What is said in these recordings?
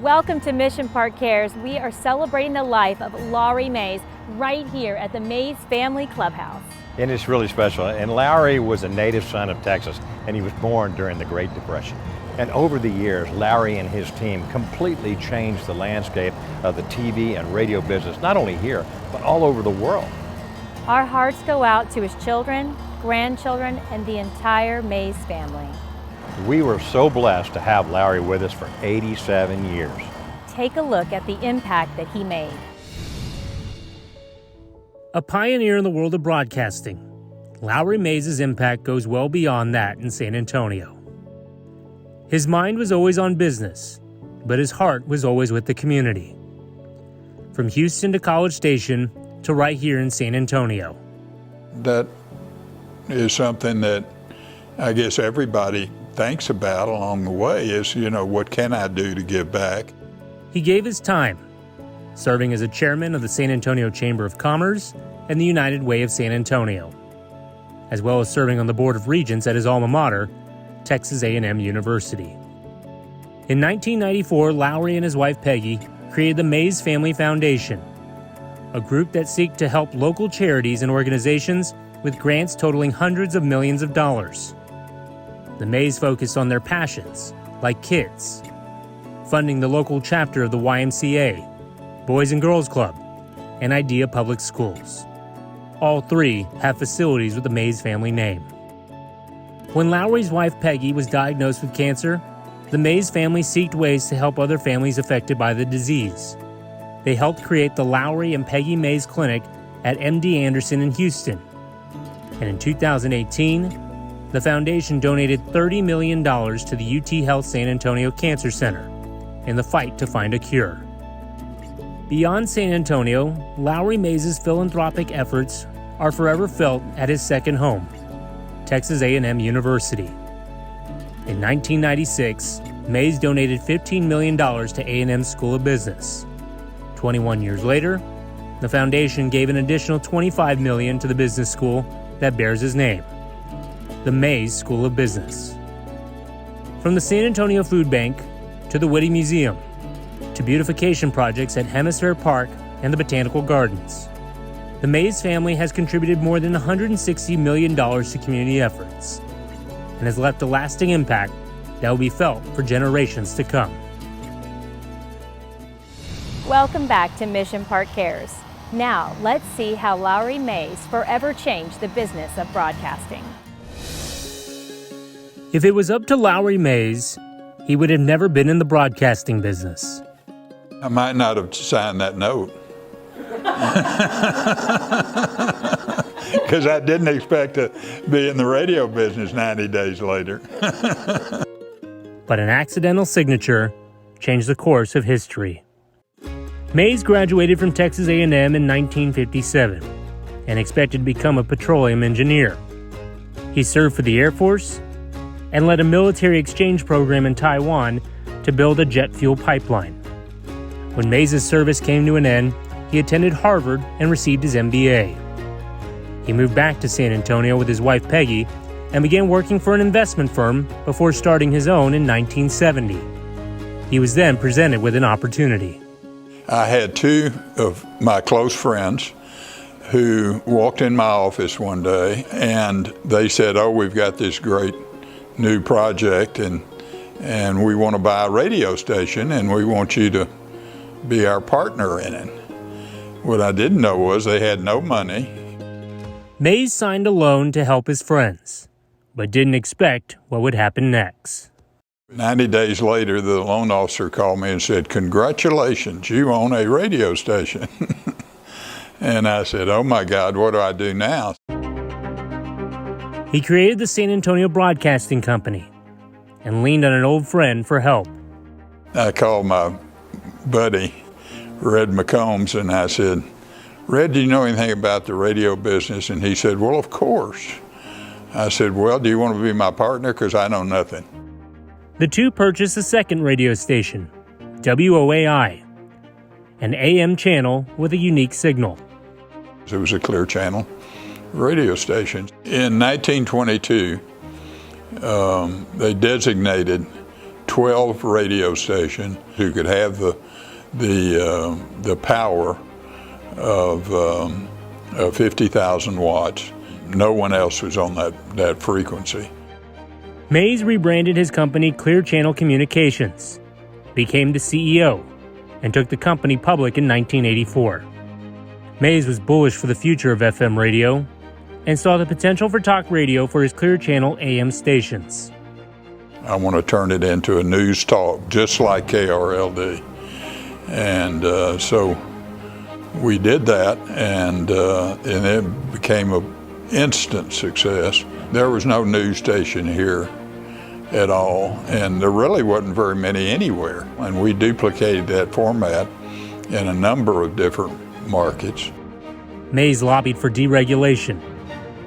Welcome to Mission Park Cares. We are celebrating the life of Lowry Mays right here at the Mays Family Clubhouse. And it's really special. And Lowry was a native son of Texas, and he was born during the Great Depression. And over the years, Lowry and his team completely changed the landscape of the TV and radio business, not only here, but all over the world. Our hearts go out to his children, grandchildren, and the entire Mays family. We were so blessed to have Lowry with us for 87 years. Take a look at the impact that he made. A pioneer in the world of broadcasting, Lowry Mays' impact goes well beyond that in San Antonio. His mind was always on business, but his heart was always with the community. From Houston to College Station to right here in San Antonio. That is something that I guess everybody thinks about along the way is, what can I do to give back? He gave his time, serving as a chairman of the San Antonio Chamber of Commerce and the United Way of San Antonio, as well as serving on the Board of Regents at his alma mater, Texas A&M University. In 1994, Lowry and his wife Peggy created the Mays Family Foundation, a group that seeks to help local charities and organizations with grants totaling hundreds of millions of dollars. The Mays focused on their passions, like kids, funding the local chapter of the YMCA, Boys and Girls Club, and Idea Public Schools. All three have facilities with the Mays family name. When Lowry's wife Peggy was diagnosed with cancer, the Mays family sought ways to help other families affected by the disease. They helped create the Lowry and Peggy Mays Clinic at MD Anderson in Houston. And in 2018, the foundation donated $30 million to the UT Health San Antonio Cancer Center in the fight to find a cure. Beyond San Antonio, Lowry Mays' philanthropic efforts are forever felt at his second home, Texas A&M University. In 1996, Mays donated $15 million to A&M's School of Business. 21 years later, the foundation gave an additional $25 million to the business school that bears his name, the Mays School of Business. From the San Antonio Food Bank to the Whitty Museum to beautification projects at Hemisphere Park and the Botanical Gardens, the Mays family has contributed more than $160 million to community efforts and has left a lasting impact that will be felt for generations to come. Welcome back to Mission Park Cares. Now, let's see how Lowry Mays forever changed the business of broadcasting. If it was up to Lowry Mays, he would have never been in the broadcasting business. I might not have signed that note. Because I didn't expect to be in the radio business 90 days later. But an accidental signature changed the course of history. Mays graduated from Texas A&M in 1957 and expected to become a petroleum engineer. He served for the Air Force and led a military exchange program in Taiwan to build a jet fuel pipeline. When Mays' service came to an end, he attended Harvard and received his MBA. He moved back to San Antonio with his wife Peggy and began working for an investment firm before starting his own in 1970. He was then presented with an opportunity. I had two of my close friends who walked in my office one day and they said, we've got this great new project and we want to buy a radio station and we want you to be our partner in it. What I didn't know was they had no money. Mays signed a loan to help his friends, but didn't expect what would happen next. 90 days later, the loan officer called me and said, "Congratulations, you own a radio station." And I said, "Oh my God, what do I do now?" He created the San Antonio Broadcasting Company and leaned on an old friend for help. I called my buddy, Red McCombs, and I said, "Red, do you know anything about the radio business?" And he said, "Well, of course." I said, "Well, do you want to be my partner? Because I know nothing." The two purchased a second radio station, WOAI, an AM channel with a unique signal. It was a clear channel radio station. In 1922, they designated 12 radio stations who could have the power of 50,000 watts. No one else was on that frequency. Mays rebranded his company Clear Channel Communications, became the CEO, and took the company public in 1984. Mays was bullish for the future of FM radio and saw the potential for talk radio for his Clear Channel AM stations. I want to turn it into a news talk, just like KRLD. And so we did that, and it became an instant success. There was no news station here at all, and there really wasn't very many anywhere. And we duplicated that format in a number of different markets. Mays lobbied for deregulation.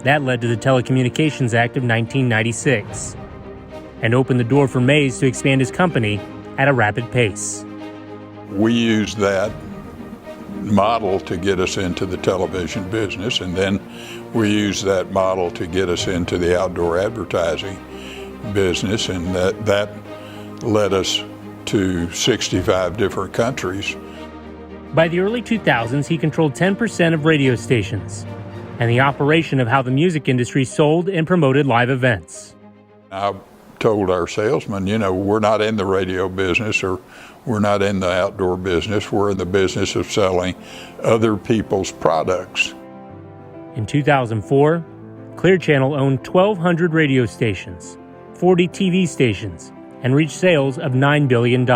That led to the Telecommunications Act of 1996 and opened the door for Mays to expand his company at a rapid pace. We used that model to get us into the television business, and then we used that model to get us into the outdoor advertising business, and that led us to 65 different countries. By the early 2000s, he controlled 10% of radio stations and the operation of how the music industry sold and promoted live events. I told our salesmen, we're not in the radio business, or we're not in the outdoor business. We're in the business of selling other people's products. In 2004, Clear Channel owned 1,200 radio stations, 40 TV stations, and reached sales of $9 billion.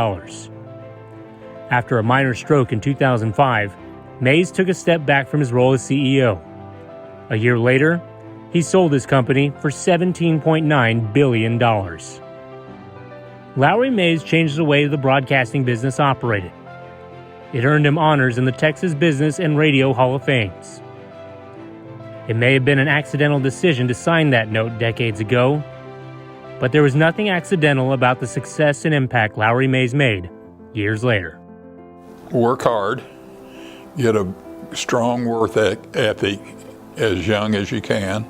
After a minor stroke in 2005, Mays took a step back from his role as CEO. A year later, he sold his company for $17.9 billion. Lowry Mays changed the way the broadcasting business operated. It earned him honors in the Texas Business and Radio Hall of Fames. It may have been an accidental decision to sign that note decades ago, but there was nothing accidental about the success and impact Lowry Mays made years later. Work hard, get a strong work ethic as young as you can,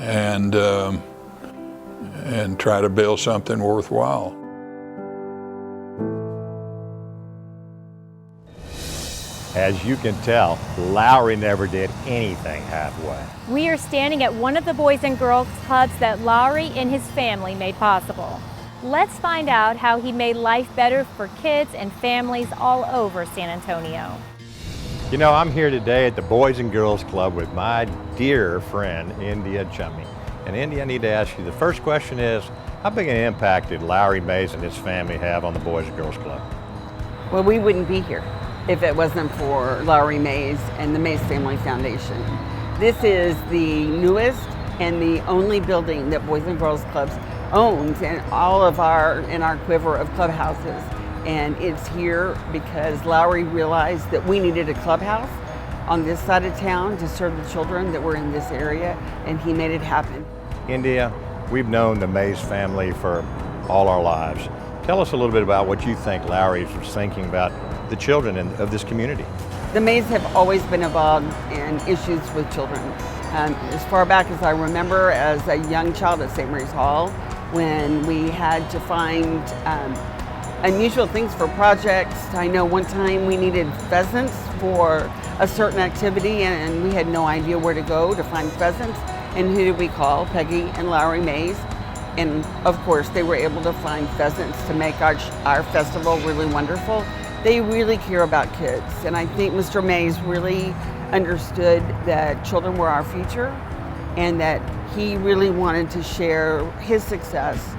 and try to build something worthwhile. As you can tell, Lowry never did anything halfway. We are standing at one of the Boys and Girls Clubs that Lowry and his family made possible. Let's find out how he made life better for kids and families all over San Antonio. I'm here today at the Boys and Girls Club with my dear friend, India Chummy. And India, I need to ask you, the first question is, how big an impact did Lowry Mays and his family have on the Boys and Girls Club? Well, we wouldn't be here if it wasn't for Lowry Mays and the Mays Family Foundation. This is the newest and the only building that Boys and Girls Clubs owns in our quiver of clubhouses. And it's here because Lowry realized that we needed a clubhouse on this side of town to serve the children that were in this area, and he made it happen. India, we've known the Mays family for all our lives. Tell us a little bit about what you think Lowry was thinking about the children of this community. The Mays have always been involved in issues with children. As far back as I remember, as a young child at St. Mary's Hall, when we had to find unusual things for projects. I know one time we needed pheasants for a certain activity, and we had no idea where to go to find pheasants. And who did we call? Peggy and Lowry Mays. And of course, they were able to find pheasants to make our festival really wonderful. They really care about kids. And I think Mr. Mays really understood that children were our future, and that he really wanted to share his success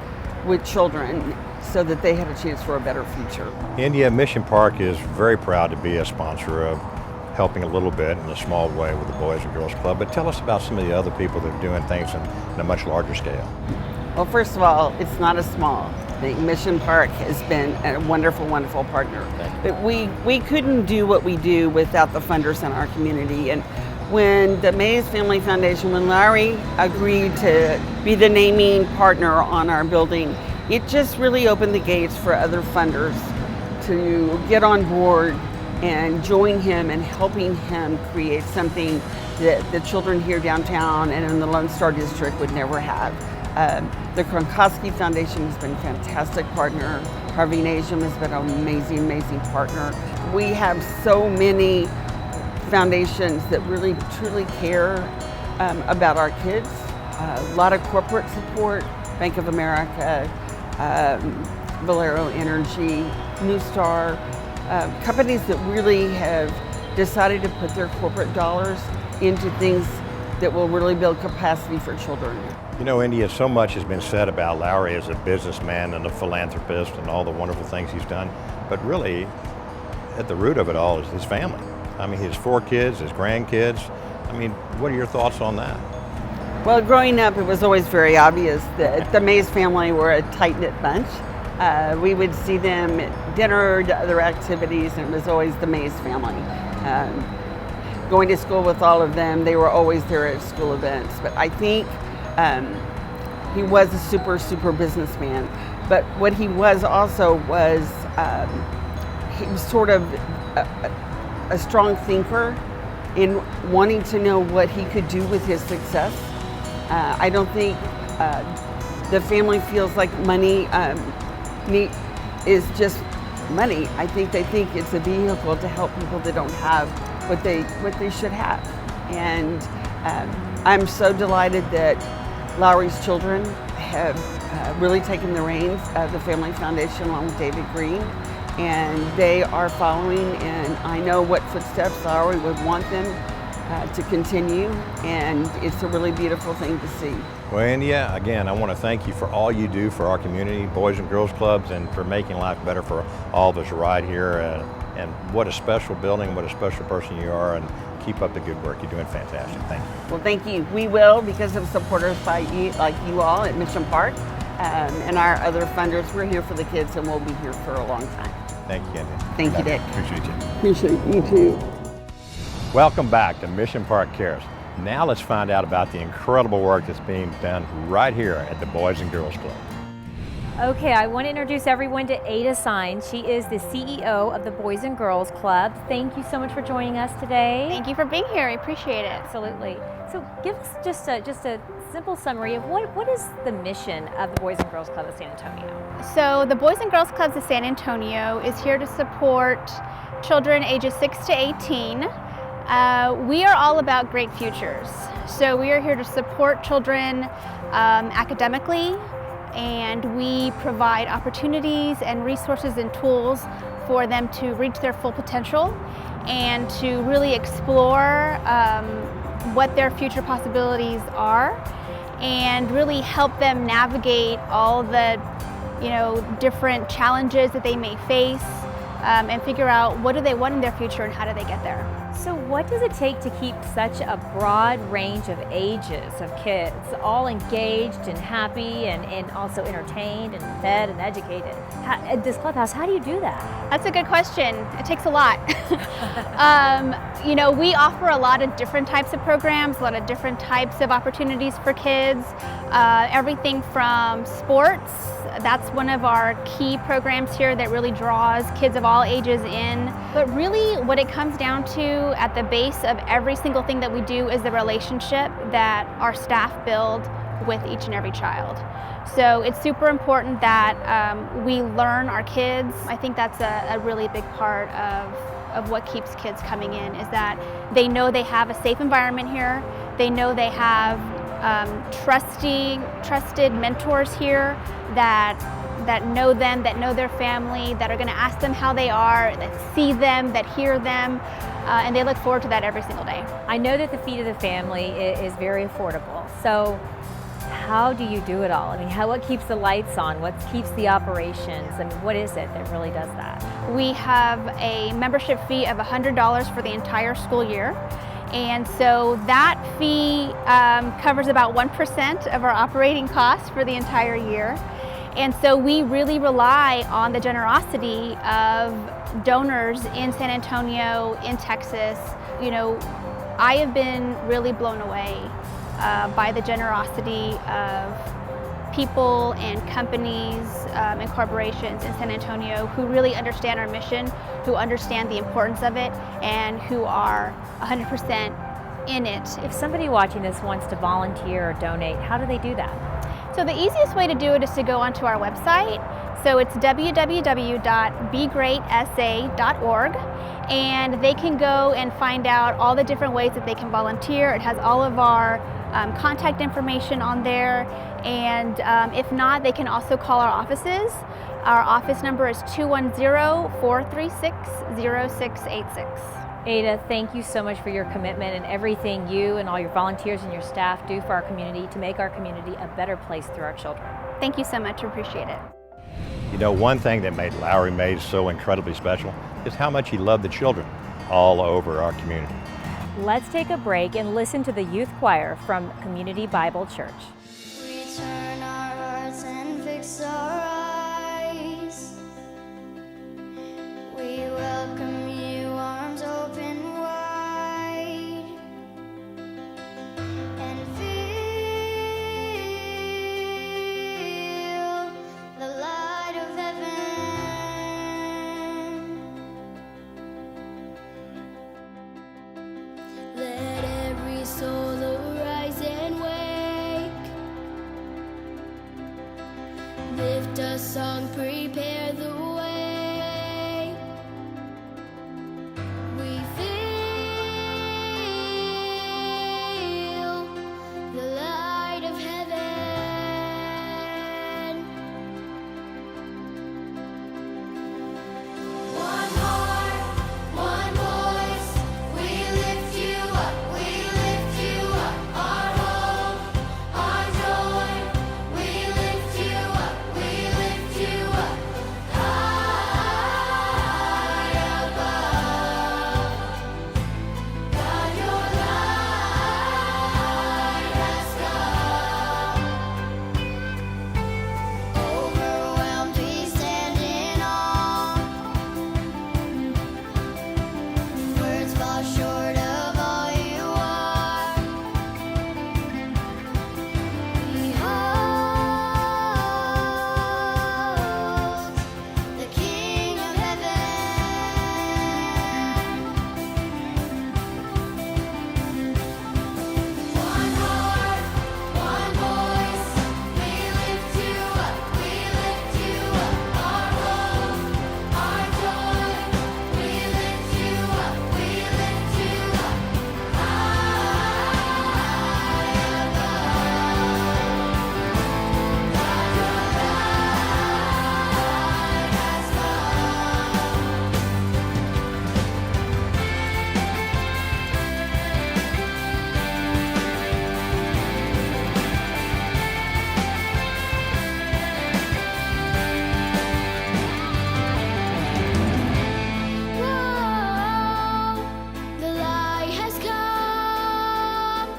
with children so that they had a chance for a better future. India Mission Park is very proud to be a sponsor of helping a little bit in a small way with the Boys and Girls Club, but tell us about some of the other people that are doing things in a much larger scale. Well, first of all, it's not a small thing. Mission Park has been a wonderful, wonderful partner. But we couldn't do what we do without the funders in our community. And when the Mays Family Foundation, when Lowry agreed to be the naming partner on our building, it just really opened the gates for other funders to get on board and join him in helping him create something that the children here downtown and in the Lone Star District would never have. The Kronkowski Foundation has been a fantastic partner. Harvey Nasium has been an amazing, amazing partner. We have so many foundations that really, truly care about our kids. A lot of corporate support, Bank of America, Valero Energy, New Star, companies that really have decided to put their corporate dollars into things that will really build capacity for children. You know, India, so much has been said about Lowry as a businessman and a philanthropist and all the wonderful things he's done, but really, at the root of it all is his family. I mean, his 4 kids, his grandkids. I mean, what are your thoughts on that? Well, growing up, it was always very obvious that the Mays family were a tight-knit bunch. We would see them at dinner, to other activities, and it was always the Mays family. Going to school with all of them, they were always there at school events. But I think he was a super businessman. But what he was also was, he was sort of a strong thinker in wanting to know what he could do with his success. I don't think the family feels like money is just money. I think they think it's a vehicle to help people that don't have what they should have. And I'm so delighted that Lowry's children have really taken the reins of the Family Foundation along with David Green, and they are following, and I know what footsteps Lowry would want them to continue, and it's a really beautiful thing to see. Well, India, again, I want to thank you for all you do for our community, Boys and Girls Clubs, and for making life better for all of us right here. And what a special building, what a special person you are, and keep up the good work. You're doing fantastic. Thank you. Well, thank you. We will, because of supporters by you, like you all at Mission Park, and our other funders. We're here for the kids, and we'll be here for a long time. Thank you, India. Thank you, Dick. Appreciate you. Appreciate you too. Welcome back to Mission Park Cares. Now let's find out about the incredible work that's being done right here at the Boys and Girls Club. Okay, I want to introduce everyone to Ada Sign. She is the CEO of the Boys and Girls Club. Thank you so much for joining us today. Thank you for being here. I appreciate it. Absolutely. So give us just a simple summary of what is the mission of the Boys and Girls Club of San Antonio? So the Boys and Girls Clubs of San Antonio is here to support children ages 6 to 18. We are all about great futures. So we are here to support children academically, and we provide opportunities and resources and tools for them to reach their full potential and to really explore what their future possibilities are, and really help them navigate all the different challenges that they may face, and figure out what do they want in their future and how do they get there. So what does it take to keep such a broad range of ages of kids all engaged and happy and also entertained and fed and educated? At this clubhouse, how do you do that? That's a good question. It takes a lot. We offer a lot of different types of programs, a lot of different types of opportunities for kids. Everything from sports, that's one of our key programs here that really draws kids of all ages in. But really what it comes down to at the base of every single thing that we do is the relationship that our staff build with each and every child. So it's super important that we learn our kids. I think that's a really big part of what keeps kids coming in, is that they know they have a safe environment here. They know they have trusted mentors here that know them, that know their family, that are going to ask them how they are, that see them, that hear them, and they look forward to that every single day. I know that the feed of the family is very affordable. So how do you do it all? I mean, what keeps the lights on? What keeps the operations? I mean, what is it that really does that? We have a membership fee of $100 for the entire school year. And so that fee covers about 1% of our operating costs for the entire year. And so we really rely on the generosity of donors in San Antonio, in Texas. I have been really blown away by the generosity of people and companies and corporations in San Antonio who really understand our mission, who understand the importance of it, and who are 100% in it. If somebody watching this wants to volunteer or donate, how do they do that? So the easiest way to do it is to go onto our website. So it's www.begreatsa.org, and they can go and find out all the different ways that they can volunteer. It has all of our contact information on there, and if not, they can also call our offices. Our office number is 210-436-0686. Ada, thank you so much for your commitment and everything you and all your volunteers and your staff do for our community to make our community a better place through our children. Thank you so much, we appreciate it. You know, one thing that made Lowry Mays so incredibly special is how much he loved the children all over our community. Let's take a break and listen to the youth choir from Community Bible Church. We turn our hearts and fix our eyes. We welcome you, arms open wide, and feel the light of heaven. Let every soul arise and wake. Lift a song, prepare the way. We feel the light of heaven. One heart, one voice. We lift you up, we lift you up. Our hope, our joy. We lift you up, we lift you up. High above. God, your light has come. Overwhelmed, we stand in awe. Words fall short of all you are. We hold the King of Heaven. One heart, one voice. We lift you up, we lift you up. Our hope, our joy. We lift you up, we lift you up. High above. God, your light has Whoa, the light has come.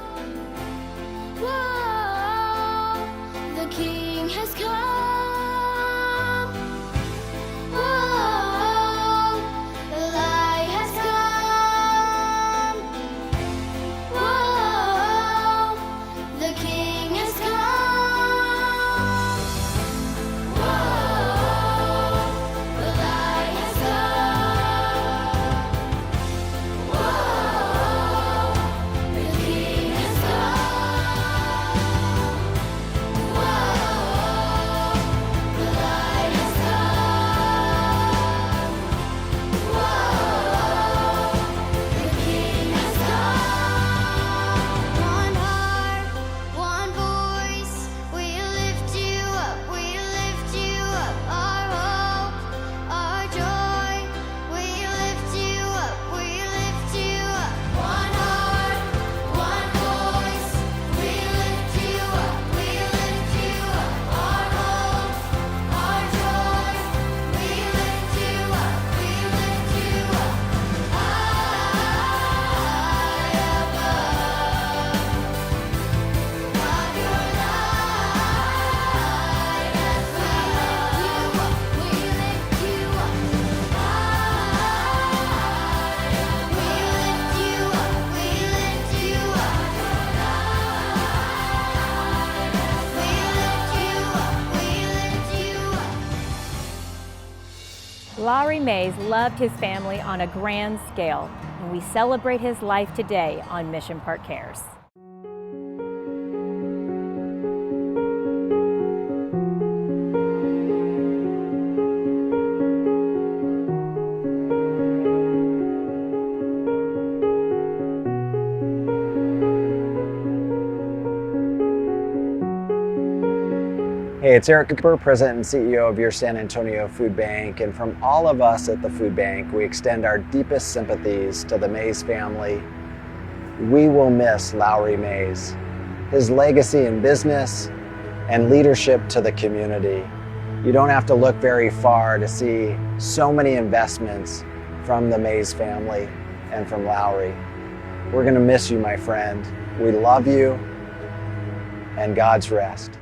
Whoa, the King has come. Whoa, the light has come. Whoa, the King has come. Whoa, the light has come. Whoa, the King has come. Whoa, the light has come. Whoa, the King has come. One heart, one voice. We lift you up, we lift you up. Our hope, our joy. We lift you up, we lift you up. One heart, one voice. We lift you up, we lift you up. Our hope, our joy. We lift you up, we lift you up. High above. God, your light has come. We lift you up, high. We lift you up, we lift you up. We lift you up, we lift you up. Lowry Mays loved his family on a grand scale, and we celebrate his life today on Mission Park Cares. Hey, it's Eric Cooper, President and CEO of your San Antonio Food Bank, and from all of us at the Food Bank, we extend our deepest sympathies to the Mays family. We will miss Lowry Mays, his legacy in business and leadership to the community. You don't have to look very far to see so many investments from the Mays family and from Lowry. We're gonna miss you, my friend. We love you, and God's rest.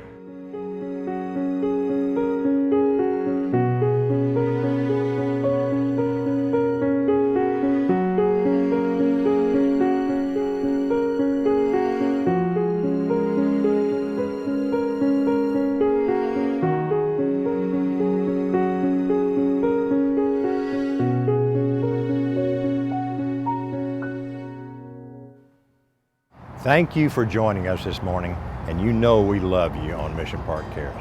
Thank you for joining us this morning, and you know we love you on Mission Park Cares.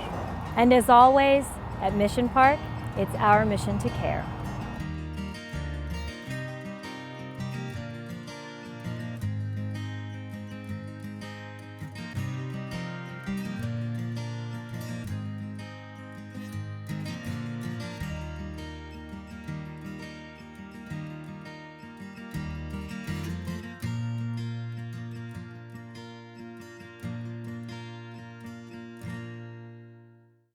And as always, at Mission Park, it's our mission to care.